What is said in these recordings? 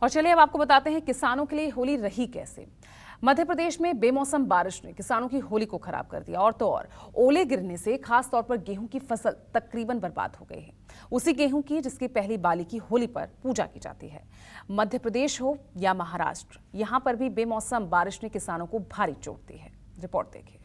और चलिए अब आपको बताते हैं किसानों के लिए होली रही कैसे। मध्य प्रदेश में बेमौसम बारिश ने किसानों की होली को खराब कर दिया और तो और ओले गिरने से खास तौर पर गेहूं की फसल तकरीबन बर्बाद हो गई है। उसी गेहूं की जिसकी पहली बाली की होली पर पूजा की जाती है। मध्य प्रदेश हो या महाराष्ट्र, यहां पर भी बेमौसम बारिश ने किसानों को भारी चोट दी है। रिपोर्ट देखिए।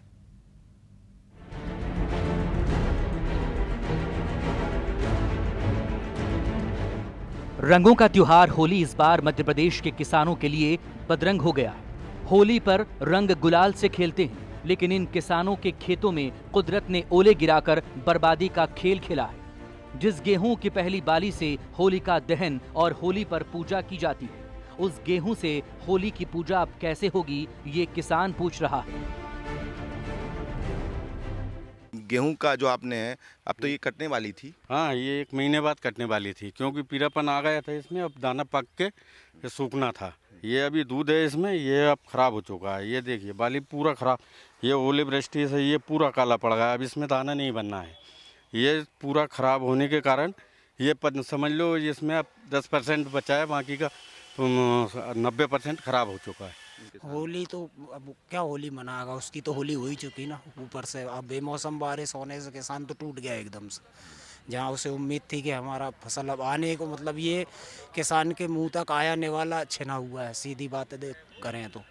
रंगों का त्योहार होली इस बार मध्य प्रदेश के किसानों के लिए बदरंग हो गया है। होली पर रंग गुलाल से खेलते हैं, लेकिन इन किसानों के खेतों में कुदरत ने ओले गिराकर बर्बादी का खेल खेला है। जिस गेहूं की पहली बाली से होली का दहन और होली पर पूजा की जाती है, उस गेहूं से होली की पूजा अब कैसे होगी, ये किसान पूछ रहा है। गेहूं का जो आपने है, अब तो ये कटने वाली थी। हाँ, ये 1 महीने बाद कटने वाली थी, क्योंकि पीलापन आ गया था इसमें। अब दाना पक के ये सूखना था। ये अभी दूध है इसमें, ये अब खराब हो चुका है। ये देखिए बाली पूरा खराब, ये ओले वृष्टि से ये पूरा काला पड़ गया। अब इसमें दाना नहीं बनना है। ये पूरा खराब होने के कारण ये समझ लो इसमें अब 10% बचा है, बाकी का 90% खराब हो चुका है। होली तो अब क्या होली मनाएगा, उसकी तो होली हो ही चुकी ना। ऊपर से अब बेमौसम बारिश होने से किसान तो टूट गया एकदम से। जहाँ उसे उम्मीद थी कि हमारा फसल अब आने को, मतलब ये किसान के मुंह तक आने वाला छिना हुआ है। सीधी बात करें तो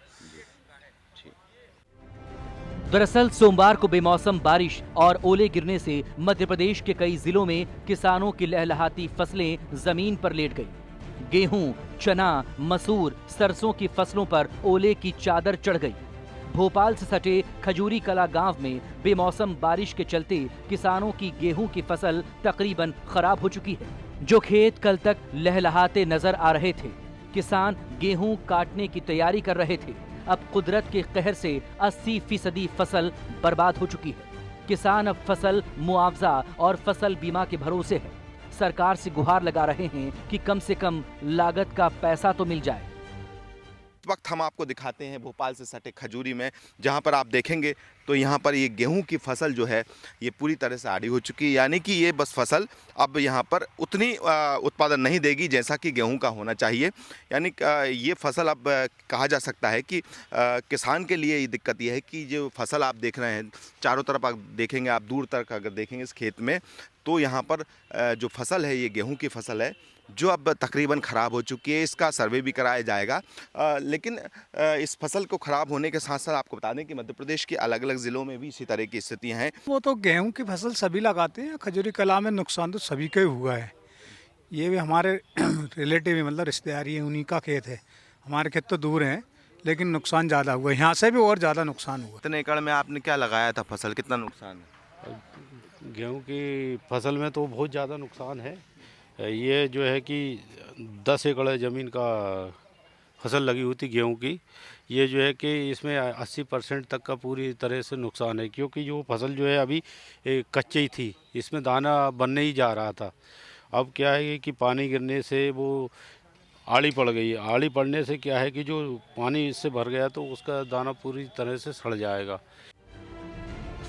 दरअसल सोमवार को बेमौसम बारिश और ओले गिरने से मध्य प्रदेश के कई जिलों में किसानों की लहलहाती फसलें जमीन पर लेट गई। गेहूं, चना, मसूर, सरसों की फसलों पर ओले की चादर चढ़ गई। भोपाल से सटे खजूरी कला गांव में बेमौसम बारिश के चलते किसानों की गेहूं की फसल तकरीबन खराब हो चुकी है। जो खेत कल तक लहलहाते नजर आ रहे थे, किसान गेहूं काटने की तैयारी कर रहे थे, अब कुदरत के कहर से 80% फसल बर्बाद हो चुकी है। किसान अब फसल मुआवजा और फसल बीमा के भरोसे है। सरकार से गुहार लगा रहे हैं कि कम से कम लागत का पैसा तो मिल जाए। इस वक्त हम आपको दिखाते हैं भोपाल से सटे खजूरी में, जहां पर आप देखेंगे तो यहां पर ये गेहूं की फसल जो है ये पूरी तरह से आड़ी हो चुकी है। यानी कि ये बस फसल अब यहां पर उतनी उत्पादन नहीं देगी जैसा कि गेहूं का होना चाहिए। यानी ये फसल अब कहा जा सकता है कि किसान के लिए ये दिक्कत ये है कि जो फसल आप देख रहे हैं, चारों तरफ आप देखेंगे, आप दूर तक अगर देखेंगे इस खेत में, तो यहाँ पर जो फसल है ये गेहूं की फसल है जो अब तकरीबन ख़राब हो चुकी है। इसका सर्वे भी कराया जाएगा। लेकिन इस फसल को ख़राब होने के साथ साथ आपको बता दें कि मध्य प्रदेश के अलग अलग ज़िलों में भी इसी तरह की स्थितियां हैं। वो तो गेहूं की फसल सभी लगाते हैं। खजूरी कला में नुकसान तो सभी का ही हुआ है। ये भी हमारे रिलेटिव, मतलब रिश्तेदारी है, उन्हीं का खेत है। हमारे खेत तो दूर हैं, लेकिन नुकसान ज़्यादा हुआ है। यहाँ से भी और ज़्यादा नुकसान हुआ। कितने एकड़ में आपने क्या लगाया था फसल, कितना नुकसान है? गेहूं की फसल में तो बहुत ज़्यादा नुकसान है। ये जो है कि 10 एकड़ ज़मीन का फसल लगी हुई थी गेहूं की। ये जो है कि इसमें 80% तक का पूरी तरह से नुकसान है, क्योंकि जो फसल जो है अभी कच्ची ही थी, इसमें दाना बनने ही जा रहा था। अब क्या है कि पानी गिरने से वो आड़ी पड़ गई। आड़ी पड़ने से क्या है कि जो पानी इससे भर गया तो उसका दाना पूरी तरह से सड़ जाएगा।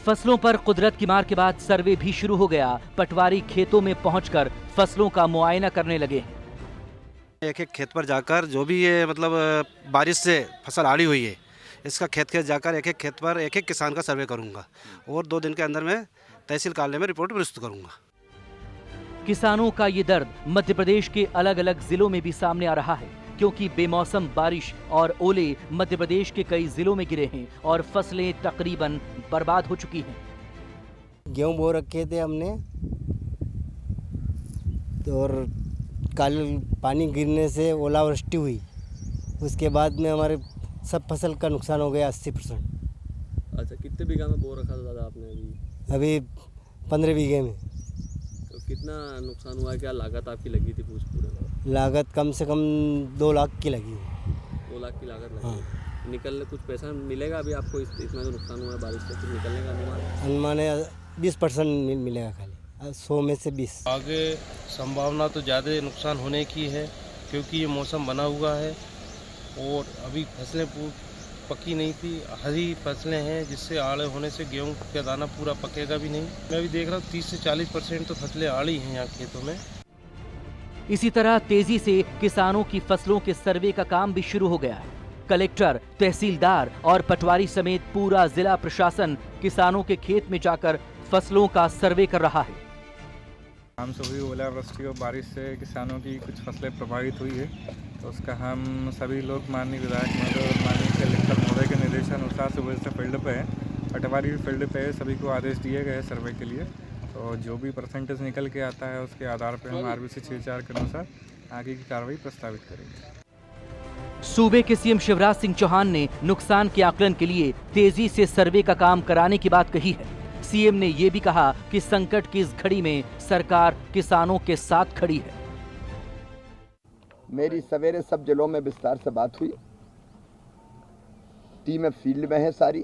फसलों पर कुदरत की मार के बाद सर्वे भी शुरू हो गया। पटवारी खेतों में पहुंचकर फसलों का मुआयना करने लगे। एक एक खेत पर जाकर जो भी ये मतलब बारिश से फसल आड़ी हुई है, इसका खेत खेत जाकर एक एक खेत पर एक एक किसान का सर्वे करूंगा और 2 दिन के अंदर में तहसील कार्यालय में रिपोर्ट प्रस्तुत करूंगा। किसानों का ये दर्द मध्य प्रदेश के अलग अलग जिलों में भी सामने आ रहा है, क्योंकि बेमौसम बारिश और ओले मध्य प्रदेश के कई जिलों में गिरे हैं और फसलें तकरीबन बर्बाद हो चुकी हैं। गेहूं बो रखे थे हमने, और कल पानी गिरने से ओलावृष्टि हुई, उसके बाद में हमारे सब फसल का नुकसान हो गया 80%। अच्छा, कितने बीघा में बो रखा था दादा आपने? अभी 15 बीघे में। तो कितना नुकसान हुआ है? क्या लागत आपकी लगी थी पूरे? लागत कम से कम 2 लाख की लगी। 2 लाख की लागत लगी। हाँ। निकलने कुछ पैसा मिलेगा अभी आपको? इतना जो नुकसान हुआ है बारिश से, फिर निकलने का अनुमान है 20% मिलेगा, खाली 100 में से 20। आगे संभावना तो ज़्यादा नुकसान होने की है, क्योंकि ये मौसम बना हुआ है और अभी फसलें पकी नहीं थी, हरी फसलें हैं, जिससे आड़े होने से गेहूं का दाना पूरा पकेगा भी नहीं। मैं भी देख रहा हूँ 30 से 40% तो फसलें आड़ी हैं यहाँ खेतों में। इसी तरह तेजी से किसानों की फसलों के सर्वे का काम भी शुरू हो गया है। कलेक्टर, तहसीलदार और पटवारी समेत पूरा जिला प्रशासन किसानों के खेत में जाकर फसलों का सर्वे कर रहा है। हम सभी ओलावृष्टि और बारिश से किसानों की कुछ फसलें प्रभावित हुई है, तो उसका हम सभी लोग माननीय विधायक महोदय और माननीय कलेक्टर महोदय के निर्देशानुसार सुबह से फील्ड पे है, पटवारी भी फील्ड पे है, सभी को आदेश दिए गए सर्वे के लिए। तो जो भी परसेंटेज निकल के आता है उसके आधार पर हम RBC 64 के अनुसार आगे की कार्रवाई प्रस्तावित करेंगे। सूबे के सीएम शिवराज सिंह चौहान ने नुकसान के आकलन के लिए तेजी से सर्वे का काम कराने की बात कही है। सीएम ने ये भी कहा कि संकट की इस घड़ी में सरकार किसानों के साथ खड़ी है। मेरी सवेरे सब जिलों में विस्तार से बात हुई, टीमें फील्ड में है, सारी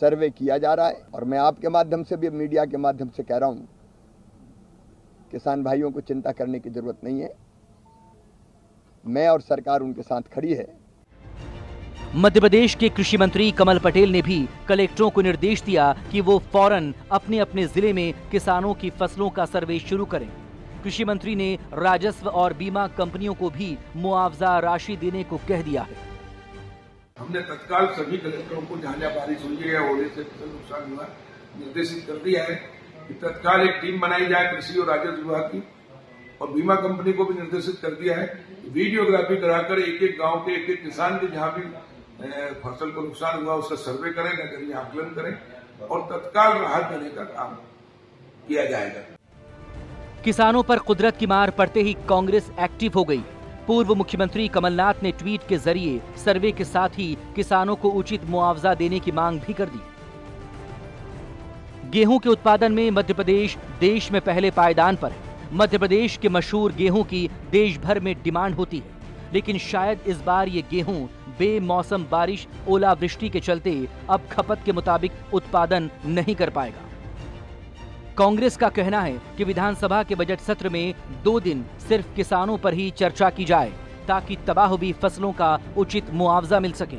सर्वे किया जा रहा है और मैं आपके माध्यम से भी मीडिया के माध्यम से कह रहा हूं, किसान भाइयों को चिंता करने की जरूरत नहीं है, मैं और सरकार उनके साथ खड़ी है। मध्य प्रदेश के कृषि मंत्री कमल पटेल ने भी कलेक्टरों को निर्देश दिया कि वो फौरन अपने अपने जिले में किसानों की फसलों का सर्वे शुरू करें। कृषि मंत्री ने राजस्व और बीमा कंपनियों को भी मुआवजा राशि देने को कह दिया है। हमने तत्काल सभी कलेक्टरों को जहां जहां बारिश हुई है या ओले से फसल नुकसान हुआ निर्देशित कर दिया है कि तत्काल एक टीम बनाई जाए कृषि और राजस्व विभाग की, और बीमा कंपनी को भी निर्देशित कर दिया है वीडियोग्राफी कराकर एक एक गांव के एक एक किसान के जहां भी फसल को नुकसान हुआ उसका सर्वे करें, नगरीय आकलन करें और तत्काल राहत देने का काम किया जाएगा। किसानों पर कुदरत की मार पड़ते ही कांग्रेस एक्टिव हो गई। पूर्व मुख्यमंत्री कमलनाथ ने ट्वीट के जरिए सर्वे के साथ ही किसानों को उचित मुआवजा देने की मांग भी कर दी। गेहूं के उत्पादन में मध्य प्रदेश देश में पहले पायदान पर है। मध्य प्रदेश के मशहूर गेहूं की देश भर में डिमांड होती है, लेकिन शायद इस बार ये गेहूं बेमौसम बारिश, ओलावृष्टि के चलते अब खपत के मुताबिक उत्पादन नहीं कर पाएगा। कांग्रेस का कहना है कि विधानसभा के बजट सत्र में 2 दिन सिर्फ किसानों पर ही चर्चा की जाए ताकि तबाह हुई फसलों का उचित मुआवजा मिल सके।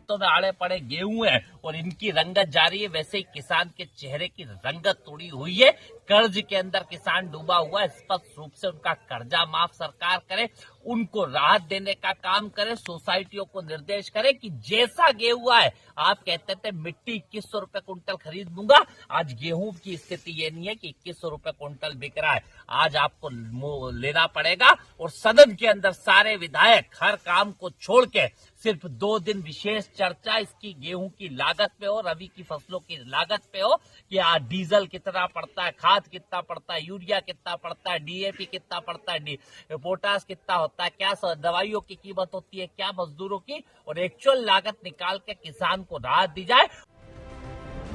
तो में आड़े पड़े गेहूं है और इनकी रंगत जारी है, वैसे ही किसान के चेहरे की रंगत तोड़ी हुई है। कर्ज के अंदर किसान डूबा हुआ है, स्पष्ट रूप से उनका कर्जा माफ सरकार करे, उनको राहत देने का काम करे, सोसाइटियों को निर्देश करे कि जैसा गेहूं है, आप कहते थे मिट्टी 2100 रुपए कुंटल खरीद दूंगा, आज गेहूं की स्थिति ये नहीं है कि 2100 रुपए कुंटल बिक रहा है, आज आपको लेना पड़ेगा। और सदन के अंदर सारे विधायक हर काम को छोड़ के सिर्फ 2 दिन विशेष चर्चा इसकी गेहूं की लागत पे हो, रबी की फसलों की लागत पे हो कि आज डीजल कितना पड़ता है, खाद कितना पड़ता है, यूरिया कितना पड़ता है, DAP कितना पड़ता है, पोटास कितना होता है, क्या दवाइयों की कीमत होती है, क्या मजदूरों की, और एक्चुअल लागत निकाल के किसान को राहत दी जाए।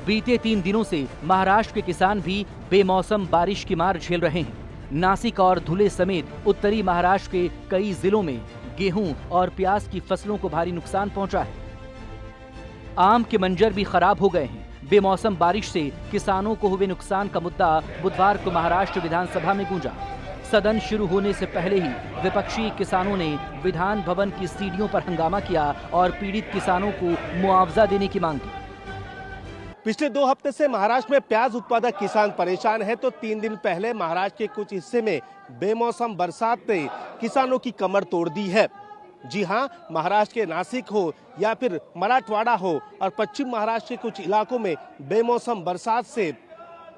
बीते 3 दिनों से महाराष्ट्र के किसान भी बेमौसम बारिश की मार झेल रहे हैं। नासिक और धुले समेत उत्तरी महाराष्ट्र के कई जिलों में गेहूं और प्याज की फसलों को भारी नुकसान पहुंचा है। आम के मंजर भी खराब हो गए हैं। बेमौसम बारिश से किसानों को हुए नुकसान का मुद्दा बुधवार को महाराष्ट्र विधानसभा में गूंजा। सदन शुरू होने से पहले ही विपक्षी किसानों ने विधान भवन की सीढ़ियों पर हंगामा किया और पीड़ित किसानों को मुआवजा देने की मांग की। पिछले 2 हफ्ते से महाराष्ट्र में प्याज उत्पादक किसान परेशान हैं, तो 3 दिन पहले महाराष्ट्र के कुछ हिस्से में बेमौसम बरसात ने किसानों की कमर तोड़ दी है। जी हां, महाराष्ट्र के नासिक हो या फिर मराठवाड़ा हो और पश्चिम महाराष्ट्र के कुछ इलाकों में बेमौसम बरसात से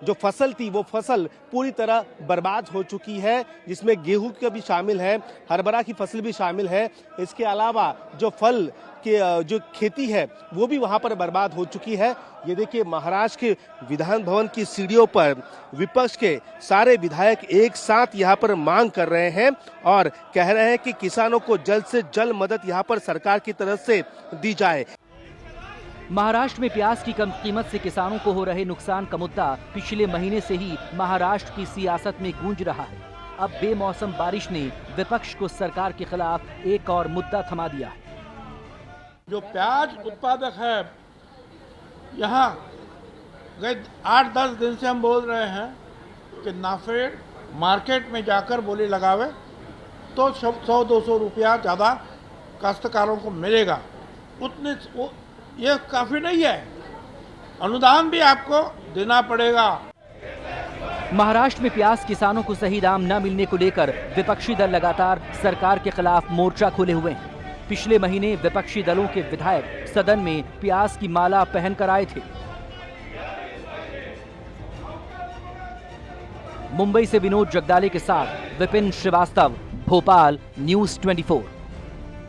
जो फसल थी वो फसल पूरी तरह बर्बाद हो चुकी है, जिसमें गेहूं का भी शामिल है, हरभरा की फसल भी शामिल है। इसके अलावा जो फल के जो खेती है वो भी वहां पर बर्बाद हो चुकी है। ये देखिए, महाराष्ट्र के विधान भवन की सीढ़ियों पर विपक्ष के सारे विधायक एक साथ यहाँ पर मांग कर रहे हैं और कह रहे हैं कि किसानों को जल्द से जल्द मदद यहाँ पर सरकार की तरफ से दी जाए। महाराष्ट्र में प्याज की कम कीमत से किसानों को हो रहे नुकसान का मुद्दा पिछले महीने से ही महाराष्ट्र की सियासत में गूंज रहा है। अब बेमौसम बारिश ने विपक्ष को सरकार के खिलाफ एक और मुद्दा थमा दिया है। जो प्याज उत्पादक है, यहाँ गए 8-10 दिन से हम बोल रहे हैं कि नाफेड मार्केट में जाकर बोली लगावे तो 100-200 रुपया ज़्यादा काश्तकारों को मिलेगा। उतने ये काफ़ी नहीं है, अनुदान भी आपको देना पड़ेगा। महाराष्ट्र में प्याज किसानों को सही दाम न मिलने को लेकर विपक्षी दल लगातार सरकार के खिलाफ मोर्चा खोले हुए हैं। पिछले महीने विपक्षी दलों के विधायक सदन में प्याज की माला पहनकर आए थे। मुंबई से विनोद जगदाले के साथ विपिन श्रीवास्तव, भोपाल, न्यूज़ 24।